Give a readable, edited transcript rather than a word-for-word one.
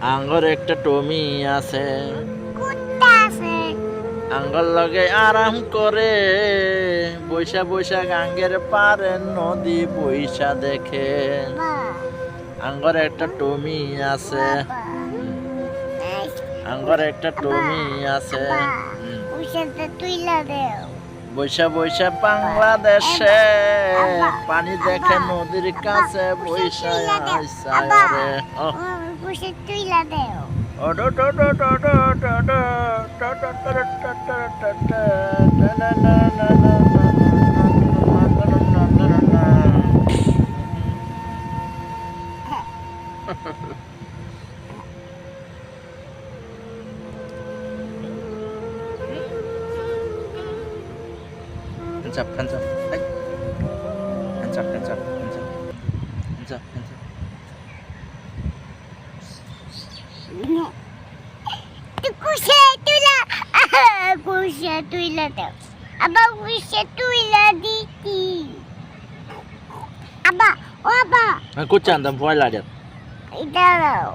আঙ্গর একটা টমি আছে, কুত্তা আছে, আঙ্গর লগে আরাম করে বৈশা বৈশা গাঙ্গের পারে নদী বৈশা দেখে। বা আঙ্গর একটা টমি আছে, বাবা আঙ্গর একটা টমি আছে। আব্বা উষাতে তুইলা দেও বৈশা বৈশা বাংলাদেশে আব্বা, পানি দেখে আব্বা, নদীর আব্বা, কাছে উষা বৈশা তুইলা দেও আইসায় আব্বা রে। উষা তুইলা দেও Hands up, hands up. Hey. Hands up, hands up, hands up. Hands up, hands up. কুষে তুইলা কুষে তুইলা দেও আব্বা কুষে তুইলা দিতি আব্বা ও আব্বা Aku candam voy la এটা দাও